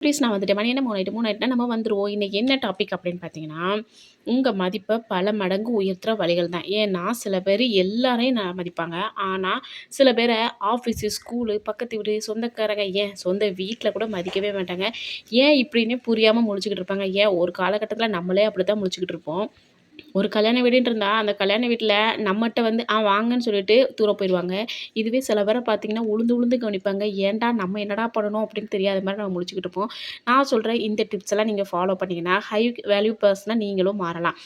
Please நான் வந்துட்டேன். மணி என்ன 3 ஆயிட்டு 3 ஆயிட்டுனா நம்ம வந்துருவோம். இன்னைக்கு என்ன டாபிக் அப்படின்னு பார்த்தீங்கன்னா, உங்க மதிப்ப பல மடங்கு உயர்த்துற வழிகள் தான். ஏன்னா, சில பேரு எல்லாரையும் மதிப்பாங்க. ஆனா, சில பேர ஆஃபீஸு, ஸ்கூலு, பக்கத்து வீடு, சொந்தக்காரங்க, ஏன் சொந்த வீட்ல கூட மதிக்கவே மாட்டாங்க. ஏன் இப்படின்னே புரியாம முழிச்சுக்கிட்டு இருப்பாங்க. ஏன் ஒரு காலகட்டத்தில நம்மளே அப்படித்தான் முழிச்சுக்கிட்டு இருப்போம். ஒரு கல்யாண வீடுன்னு இருந்தா, அந்த கல்யாண வீட்ல நம்மட்ட வந்து வாங்கன்னு சொல்லிட்டு தூர போயிருவாங்க. இதுவே சில பேர பார்த்தீங்கன்னா, உழுந்து உழுந்து கவனிப்பாங்க. ஏன்டா நம்ம என்னடா பண்ணணும் அப்படின்னு தெரியாத மாரி நம்ம முழிச்சுக்கிட்டு இருப்போம். நான் சொல்றேன் இந்த டிப்ஸ் எல்லாம் நீங்க ஃபாலோ பண்ணீங்கன்னா, ஹை வேல்யூ பெர்சனா நீங்களும் மாறலாம்.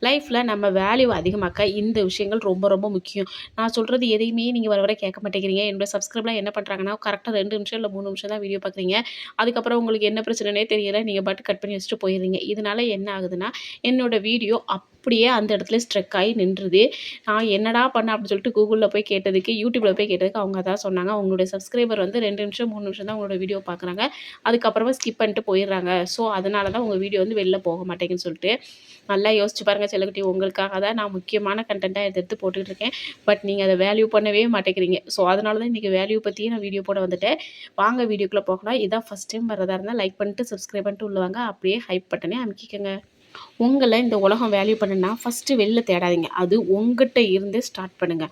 லைஃப்ல நம்ம வேல்யூ அதிகமாக்க இந்த விஷயங்கள் ரொம்ப ரொம்ப முக்கியம். நான் சொல்றது எதையுமே நீங்க வர வர கேட்க மாட்டேங்கிறீங்க. என்னோட சப்ஸ்கிரைபர்லாம் என்ன பண்றாங்கன்னா, கரெக்ட்டா 2 நிமிஷம் இல்ல 3 நிமிஷம் தான் வீடியோ பார்க்குறீங்க. அதுக்கப்புறம் உங்களுக்கு என்ன பிரச்சனைனே தெரியல. நீங்க பாட்டுக்கு கட் பண்ணி வச்சுட்டு போயிடுறீங்க. இதனால என்ன ஆகுதுன்னா, என்னோட வீடியோ அப்படியே அந்த இடத்துல ஸ்ட்ரக் ஆயி நின்றுது. நான் என்னடா பண்ணேன் அப்படின்னு சொல்லிட்டு கூகுள்ல போய் கேட்டதுக்கு, யூடியூப்ல போய் கேட்டதுக்கு அவங்க அதான் சொன்னாங்க. உங்களுடைய சப்ஸ்கிரைபர் வந்து 2 நிமிஷம், 3 நிமிஷம் தான் உங்களோட வீடியோ பார்க்குறாங்க. அதுக்கப்புறமா ஸ்கிப் பண்ணிட்டு போயிடுறாங்க. ஸோ, அதனால தான் உங்க வீடியோ வந்து வெளில போக மாட்டேங்குதுன்னு சொல்லிட்டு, நல்லா யோசிச்சு பாருங்க செல்லக்குட்டி. உங்களுக்காக தான் நான் முக்கியமான கன்டென்ட்டா எடுத்து எடுத்து போட்டுட்டு இருக்கேன். பட் நீங்க அத வேல்யூ பண்ணவே மாட்டேங்கிறீங்க. ஸோ, அதனால தான் இன்னைக்கு வேல்யூ பத்தியே நான் வீடியோ போட வந்துட்டேன். வாங்க வீடியோக்குள்ள போகலாம். இதான் ஃபர்ஸ்ட் டைம் வர்றதா இருந்தா லைக் பண்ணிட்டு, சப்ஸ்கிரைப் பண்ணிட்டு உள்ள வாங்க. அப்படியே ஹைப் பட்டனே அமுக்கிக்கங்க. உங்கள இந்த உலகம் வேல்யூ பண்ணுனா, ஃபர்ஸ்ட்டு வெளில தேடாதீங்க. அது உங்கிட்ட இருந்து ஸ்டார்ட் பண்ணுங்க.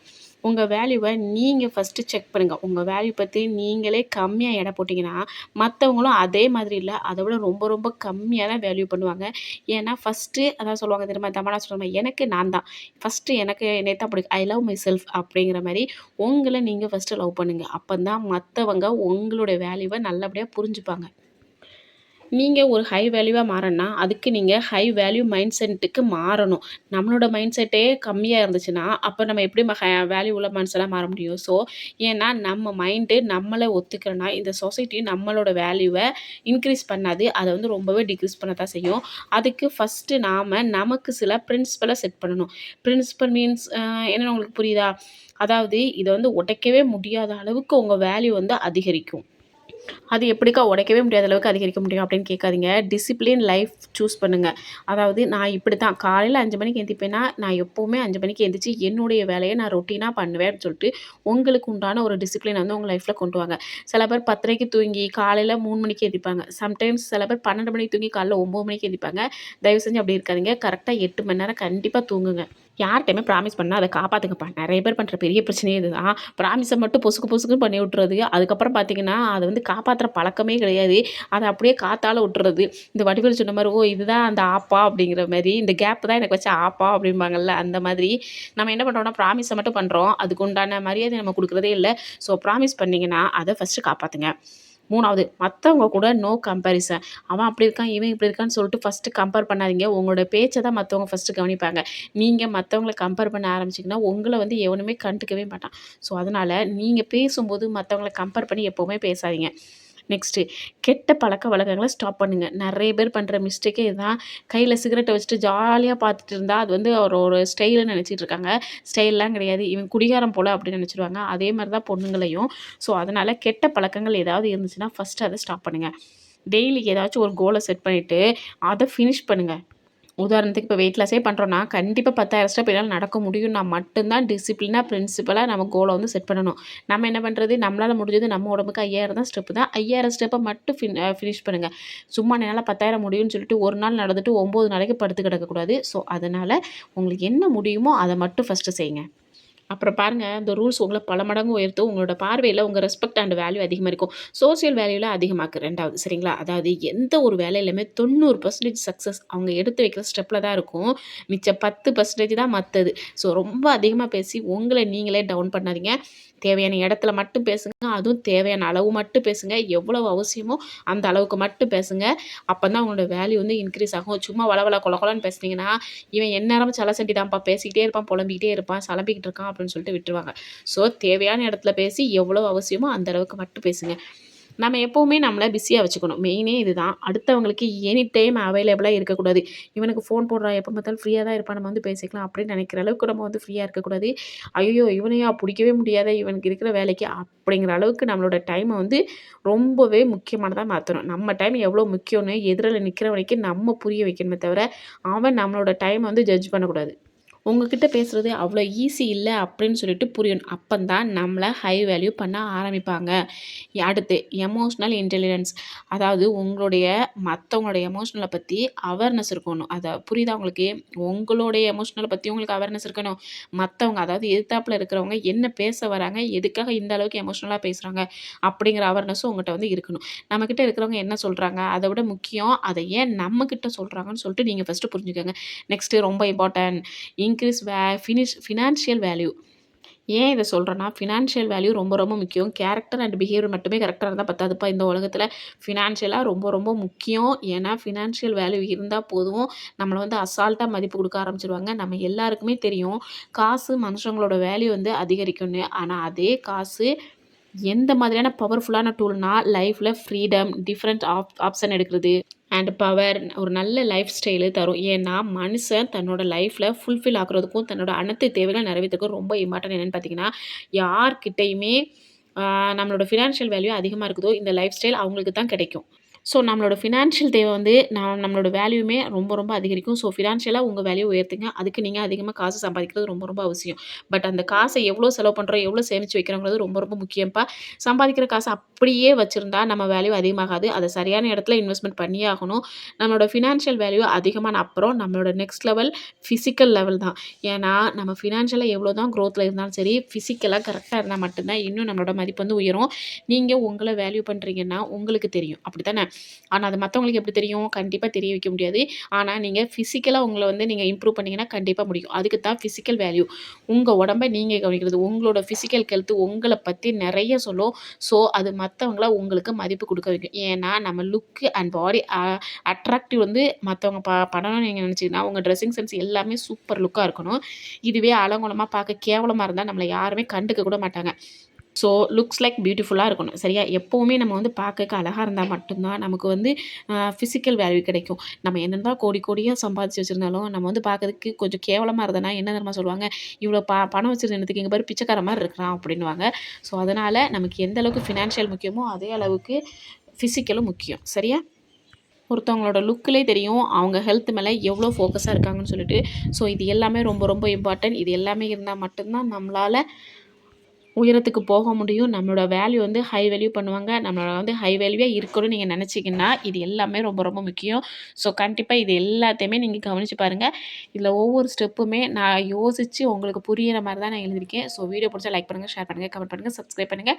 உங்க வேல்யூவ நீங்க ஃபர்ஸ்ட்டு செக் பண்ணுங்க. உங்க வேல்யூ பத்தி நீங்களே கம்மியா எடை போட்டீங்கன்னா, மத்தவங்களும் அதே மாதிரி இல்ல, அத விட ரொம்ப ரொம்ப கம்மியா தான் வேல்யூ பண்ணுவாங்க. ஏன்னா ஃபர்ஸ்ட்டு அதான் சொல்லுவாங்க தெரியுமா? தமாஷா சொல்ற மாரி, எனக்கு நான் தான். ஃபர்ஸ்ட்டு எனக்கு என்னைய தான் பிடிக்கும். ஐ லவ் மை செல்ஃப் அப்படிங்கிற மாரி உங்கள நீங்க ஃபர்ஸ்ட்டு லவ் பண்ணுங்க. அப்பதான் மத்தவங்க உங்களுடைய வேல்யூவ நல்லபடியா புரிஞ்சுப்பாங்க. நீங்க ஒரு ஹை வேல்யூவா மாறணும்னா, அதுக்கு நீங்க ஹை வேல்யூ மைண்ட் செட்டுக்கு மாறணும். நம்மளோட மைண்ட் செட்டே கம்மியா இருந்துச்சுன்னா, அப்ப நம்ம எப்படி வேல்யூ உள்ள மனுஷனா மாற முடியும்? ஸோ, ஏன்னா நம்ம மைண்டு நம்மள ஒத்துக்கலனா, இந்த சொசைட்டி நம்மளோட வேல்யூவ இன்க்ரீஸ் பண்ணாது. அத வந்து ரொம்பவே டிக்ரீஸ் பண்ண தான் செய்யும். அதுக்கு ஃபர்ஸ்ட்டு நமக்கு சில பிரின்சிபல செட் பண்ணணும். பிரின்சிபல் மீன்ஸ் என்னன்னு உங்களுக்கு புரியுதா? அதாவது இத வந்து உடைக்கவே முடியாத அளவுக்கு உங்க வேல்யூ வந்து அதிகரிக்கும். அது எப்படிக்கா உடைக்கவே முடியாத அளவுக்கு அதிகரிக்க முடியும் அப்படின்னு கேட்காதீங்க. டிசிப்ளின் லைஃப் சூஸ் பண்ணுங்க. அதாவது நான் இப்படித்தான் காலையில 5 மணிக்கு எந்திரிப்பேன்னா, நான் எப்பவுமே 5 மணிக்கு எந்திரிச்சு என்னுடைய வேலைய நான் ரொட்டீனா பண்ணுவேன் அப்படின்னு சொல்லிட்டு, உங்களுக்கு உண்டான ஒரு டிசிப்ளின வந்து உங்க லைஃப்ல கொண்டு வாங்க. சில பேர் 10:30க்கு தூங்கி காலையில 3 மணிக்கு எந்திரிப்பாங்க. சம்டைம்ஸ் சில பேர் 12 மணிக்கு தூங்கி காலைல 9 மணிக்கு எந்திரிப்பாங்க. தயவு செஞ்சு அப்படி இருக்காதீங்க. கரெக்ட்டா 8 மணி நேரம் கண்டிப்பா தூங்குங்க. யார்ட்டயுமே ப்ராமிஸ் பண்ணா அத காப்பாத்துங்கப்பா. நெறைய பேர் பண்ற பெரிய பிரச்சனையே இதுதான். ப்ராமிஸ மட்டும் பொசுக்கு பொசுக்குன்னு பண்ணி விட்டுறது. அதுக்கப்புறம் பார்த்தீங்கன்னா, அத வந்து காப்பாத்துற பழக்கமே கிடையாது. அத அப்படியே காத்தால விட்டுறது. இந்த வடிவேலு சொன்ன மாரி, "ஓ! இதுதான் அந்த ஆப்பா" அப்படிங்கிற மாரி, "இந்த கேப் தான் எனக்கு வச்ச ஆப்பா" அப்படிம்பாங்கல்ல, அந்த மாதிரி நம்ம என்ன பண்றோம்னா, ப்ராமிஸ மட்டும் பண்றோம். அதுக்கு உண்டான மரியாதைய நம்ம குடுக்குறதே இல்ல. ஸோ, ப்ராமிஸ் பண்ணீங்கன்னா, அத ஃபர்ஸ்ட்டு காப்பாத்துங்க. 3வது மத்தவங்க கூட நோ கம்பேரிசன். அவன் அப்படி இருக்கான், இவன் இப்படி இருக்கான்னு சொல்லிட்டு ஃபர்ஸ்ட்டு கம்பேர் பண்ணாதீங்க. உங்களோட பேச்ச தான் மத்தவங்க ஃபர்ஸ்ட்டு கவனிப்பாங்க. நீங்க மத்தவங்கள கம்பேர் பண்ண ஆரம்பிச்சீங்கன்னா, உங்கள வந்து எவனுமே கண்டுக்கவே மாட்டான். ஸோ, அதனால நீங்க பேசும்போது மத்தவங்கள கம்பேர் பண்ணி எப்பவுமே பேசாதீங்க. நெக்ஸ்ட்டு கெட்ட பழக்கவழக்கங்கள ஸ்டாப் பண்ணுங்க. நெறைய பேர் பண்ற மிஸ்டேக்கே இதுதான். கையில சிகரெட்ட வச்சுட்டு ஜாலியா பார்த்துட்டு இருந்தா, அது வந்து ஒரு ஒரு ஸ்டைல்ன்னு நெனச்சிட்டு இருக்காங்க. ஸ்டைல்லாம் கிடையாது. இவன் குடிகாரன் போல அப்படின்னு நெனச்சுருவாங்க. அதே மாரி தான் பொண்ணுங்களையும். ஸோ, அதனால கெட்ட பழக்கங்கள் ஏதாவது இருந்துச்சுன்னா, ஃபர்ஸ்ட்டு அத ஸ்டாப் பண்ணுங்க. டெய்லி ஏதாச்சும் ஒரு கோல செட் பண்ணிட்டு, அத ஃபினிஷ் பண்ணுங்க. உதாரணத்துக்கு இப்போ வெயிட் லாஸே பண்ணுறோம்னா, கண்டிப்பா 10,000 ஸ்டெப் என்னால நடக்க முடியும்னா மட்டும் தான் டிசிப்ளினா, பிரின்சிபலா நம்ம கோல வந்து செட் பண்ணணும். நம்ம என்ன பண்றது, நம்மளால முடிஞ்சது நம்ம உடம்புக்கு 5,000 தான் ஸ்டெப் தான். 5,000 ஸ்டெப்ப மட்டும் ஃபினிஷ் பண்ணுங்க. சும்மா என்னால 10,000 முடியும்னு சொல்லிட்டு ஒரு நாள் நடந்துட்டு 9 நாளைக்கு படுத்து கிடக்கக்கூடாது. ஸோ, அதனால உங்களுக்கு என்ன முடியுமோ அத மட்டும் ஃபர்ஸ்ட்டு செய்யுங்க. அப்புறம் பாருங்க, இந்த ரூல்ஸ் உங்கள பல மடங்கு உயர்த்தும். உங்களோட பார்வையில உங்க ரெஸ்பெக்ட் அண்ட் வேல்யூ அதிகமா இருக்கும். சோசியல் வேல்யூல அதிகமாக்கு 2வது சரிங்களா? அதாவது எந்த ஒரு வேலையிலுமே 90% சக்சஸ் அவங்க எடுத்து வைக்கிற ஸ்டெப்ல தான் இருக்கும். மிச்ச 10% தான் மத்தது. ஸோ ரொம்ப அதிகமா பேசி உங்கள நீங்களே டவுன் பண்ணாதீங்க. தேவையான இடத்துல மட்டும் பேசுங்க. அதுவும் தேவையான அளவு மட்டும் பேசுங்க. எவ்வளவு அவசியமோ அந்த அளவுக்கு மட்டும் பேசுங்க. அப்பதான் உங்களோட வேல்யூ வந்து இன்கிரீஸ் ஆகும். சும்மா வளவள கொல கொலன்னு பேசுனீங்கன்னா, இவன் எந்நேரமும் சலசண்டி தான்ப்பா பேசிக்கிட்டே இருப்பான், புலம்பிக்கிட்டே இருப்பான், சலம்பிக்கிட்டு இருக்கான் அப்படின்னு சொல்லிட்டு விட்டுருவாங்க. ஸோ தேவையான இடத்துல பேசி எவ்வளோ அவசியமோ அந்த அளவுக்கு மட்டும் பேசுங்க. நம்ம எப்பவுமே நம்மள பிஸியா வச்சுக்கணும். மெயினே இதுதான். அடுத்தவங்களுக்கு எனி டைம் அவைலபிளா இருக்கக்கூடாது. இவனுக்கு ஃபோன் போடுறான், எப்ப பார்த்தாலும் ஃப்ரீயா தான் இருப்பான், நம்ம வந்து பேசிக்கலாம் அப்படின்னு நினைக்கிற அளவுக்கு நம்ம வந்து ஃப்ரீயா இருக்கக்கூடாது. ஐயய்யோ! இவனையா புடிக்கவே முடியாதே, இவனுக்கு இருக்கிற வேலைக்கு அப்படிங்கிற அளவுக்கு நம்மளோட டைம வந்து ரொம்பவே முக்கியமானதா மாத்தணும். நம்ம டைம் எவ்வளோ முக்கியம்னு எதிரில நிக்கிறவனுக்கு நம்ம புரிய வைக்கணுமே தவிர, அவன் நம்மளோட டைம வந்து ஜட்ஜ் பண்ணக்கூடாது. உங்ககிட்ட பேசுறது அவ்வளோ ஈஸி இல்ல அப்படின்னு சொல்லிட்டு புரியணும். அப்பந்தான் நம்மள ஹை வேல்யூ பண்ண ஆரம்பிப்பாங்க. அடுத்து எமோஷனல் இன்டெலிஜென்ஸ். அதாவது உங்களுடைய மத்தவங்களுடைய எமோஷனல பத்தி அவேர்னஸ் இருக்கணும். புரியுதா உங்களுக்கு? உங்களுடைய எமோஷனல பத்தி உங்களுக்கு அவேர்னஸ் இருக்கணும். மத்தவங்க அதாவது எதிர்த்தாப்புல இருக்கிறவங்க என்ன பேச வராங்க, எதுக்காக இந்த அளவுக்கு எமோஷனலா பேசுறாங்க அப்படிங்கிற அவேர்னஸும் உங்கட்ட வந்து இருக்கணும். நம்மகிட்ட இருக்கிறவங்க என்ன சொல்றாங்க, அத விட முக்கியம் அத ஏன் நம்மகிட்ட சொல்றாங்கன்னு சொல்லிட்டு நீங்க ஃபர்ஸ்ட்டு புரிஞ்சுக்கங்க. நெக்ஸ்ட்டு ரொம்ப இம்பார்ட்டன்ட் இன்கிரீஸ் ஃபினான்ஷியல் வேல்யூ. ஏன் இத சொல்றேன்னா, ஃபினான்ஷியல் வேல்யூ ரொம்ப ரொம்ப முக்கியம். கேரக்டர் அண்ட் பிஹேவியர் மட்டுமே கரெக்ட்டா இருந்தா பத்தாதுப்பா இந்த உலகத்தில. ஃபினான்ஷியலா ரொம்ப ரொம்ப முக்கியம். ஏன்னா, ஃபினான்ஷியல் வேல்யூ இருந்தா போதும், நம்மள வந்து அசால்ட்டா மதிப்பு குடுக்க ஆரம்பிச்சுருவாங்க. நம்ம எல்லாருக்குமே தெரியும், காசு மனுஷங்களோட வேல்யூ வந்து அதிகரிக்கும்னு. ஆனா, அதே காசு எந்த மாதிரியான பவர்ஃபுல்லான டூல்னா, லைஃப்ல ஃப்ரீடம், டிஃபரண்ட் ஆப்ஷன் எடுக்கிறது அண்ட் பவர் ஒரு நல்ல லைஃப் ஸ்டைலு தரும். ஏன்னா, மனுஷன் தன்னோட லைஃப்ல ஃபுல்ஃபில் ஆகுறதுக்கும், தன்னோட அனைத்து தேவைகள் நிறைவேத்துறதுக்கும் ரொம்ப இம்பார்ட்டன்ட் என்னன்னு பார்த்தீங்கன்னா, யார்கிட்டயுமே நம்மளோட ஃபினான்ஷியல் வேல்யூ அதிகமா இருக்குதோ, இந்த லைஃப் ஸ்டைல் அவங்களுக்கு தான் கிடைக்கும். ஸோ, நம்மளோட ஃபினான்ஷியல் தேவை வந்து நம்மளோட வேல்யூமே ரொம்ப ரொம்ப அதிகரிக்கும். ஸோ, ஃபினான்ஷியலா உங்க வேல்யூ உயர்த்துங்க. அதுக்கு நீங்க அதிகமா காசு சம்பாதிக்கிறது ரொம்ப ரொம்ப அவசியம். பட் அந்த காச எவ்வளோ செலவு பண்றோம், எவ்வளோ சேமிச்சு வைக்கிறோங்கிறது ரொம்ப ரொம்ப முக்கியம்ப்பா. சம்பாதிக்கிற காச அப்படியே வச்சிருந்தா நம்ம வேல்யூ அதிகமாகாது. அத சரியான இடத்துல இன்வெஸ்ட்மென்ட் பண்ணியே ஆகணும். நம்மளோட ஃபினான்ஷியல் வேல்யூ அதிகமான அப்புறம் நம்மளோட நெக்ஸ்ட் லெவல் ஃபிசிக்கல் லெவல் தான். ஏன்னா, நம்ம ஃபினான்ஷியலா எவ்வளோ தான் குரோத்ல இருந்தாலும் சரி, ஃபிசிக்கலா கரெக்ட்டா இருந்தா மட்டும் தான் இன்னும் நம்மளோட மதிப்பு வந்து உயரும். நீங்க உங்கள வேல்யூ பண்றீங்கன்னா உங்களுக்கு தெரியும். அப்படித்தானே? ஆனா, அது மத்தவங்களுக்கு எப்படி தெரியும்? கண்டிப்பா தெரிய வைக்க முடியாது. ஆனா, நீங்க ஃபிசிக்கலா உங்கள வந்து நீங்க இம்ப்ரூவ் பண்ணீங்கன்னா கண்டிப்பா முடியும். அதுக்கு தான் ஃபிசிக்கல் வேல்யூ. உங்க உடம்ப நீங்க கவனிக்கிறது. உங்களோட ஃபிசிக்கல் ஹெல்த் உங்கள பத்தி நெறைய சொல்லும். ஸோ, அது மத்தவங்கள உங்களுக்கு மதிப்பு குடுக்க வைக்கும். ஏன்னா, நம்ம லுக் அண்ட் பாடி அட்ராக்டிவ் வந்து மத்தவங்க பண்ணணும்னு நீங்க நினைச்சீங்கன்னா, உங்க ட்ரெஸ்ஸிங் சென்ஸ் எல்லாமே சூப்பர் லுக்கா இருக்கணும். இதுவே அலங்கோலமா பார்க்க கேவலமா இருந்தா நம்மள யாருமே கண்டுக்க கூட மாட்டாங்க. ஸோ, லுக்ஸ் லைக் பியூட்டிஃபுல்லா இருக்கணும். சரியா? எப்பவுமே நம்ம வந்து பார்க்கறக்கு அழகா இருந்தா மட்டும் தான் நமக்கு வந்து ஃபிசிக்கல் வேல்யூ கிடைக்கும். நம்ம என்னதான் கோடி கோடியா சம்பாதிச்சு வச்சிருந்தாலும், நம்ம வந்து பார்க்கறதுக்கு கொஞ்சம் கேவலமா இருந்தோம்னா, என்ன தெரியுமா சொல்லுவாங்க? "இவ்வளோ பணம் வச்சிருந்த என்னத்துக்கு இங்க பாரு பிச்சைக்காரன் மாரி இருக்கிறான்" அப்படின்னுவாங்க. ஸோ, அதனால நமக்கு எந்த அளவுக்கு ஃபினான்ஷியல் முக்கியமோ, அதே அளவுக்கு ஃபிசிக்கலும் முக்கியம். சரியா? ஒருத்தவங்களோட லுக்லே தெரியும், அவங்க ஹெல்த் மேல எவ்வளோ ஃபோக்கஸா இருக்காங்கன்னு சொல்லிட்டு. ஸோ, இது எல்லாமே ரொம்ப ரொம்ப இம்பார்ட்டன்ட். இது எல்லாமே இருந்தா மட்டும் தான் நம்மளால உயரத்துக்கு போக முடியும். நம்மளோட வேல்யூ வந்து ஹை வேல்யூ பண்ணுவாங்க. நம்மள வந்து ஹை வேல்யூவா இருக்கணும்னு நீங்க நெனச்சீங்கன்னா, இது எல்லாமே ரொம்ப ரொம்ப முக்கியம். ஸோ, கண்டிப்பா இது எல்லாத்தையுமே நீங்க கவனிச்சு பாருங்க. இதில ஒவ்வொரு ஸ்டெப்புமே நான் யோசிச்சு உங்களுக்கு புரியிற மாரி தான் நான் எழுதியிருக்கேன். ஸோ, வீடியோ புடிச்சா லைக் பண்ணுங்க, ஷேர் பண்ணுங்க, கமெண்ட் பண்ணுங்க, சப்ஸ்கிரைப் பண்ணுங்க.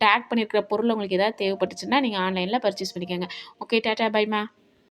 டேக் பண்ணியிருக்கிற பொருள் உங்களுக்கு ஏதாவது தேவைப்பட்டுச்சுன்னா, நீங்க ஆன்லைன்ல பர்ச்சேஸ் பண்ணிக்கங்க. ஓகே. டாடா. பை மா.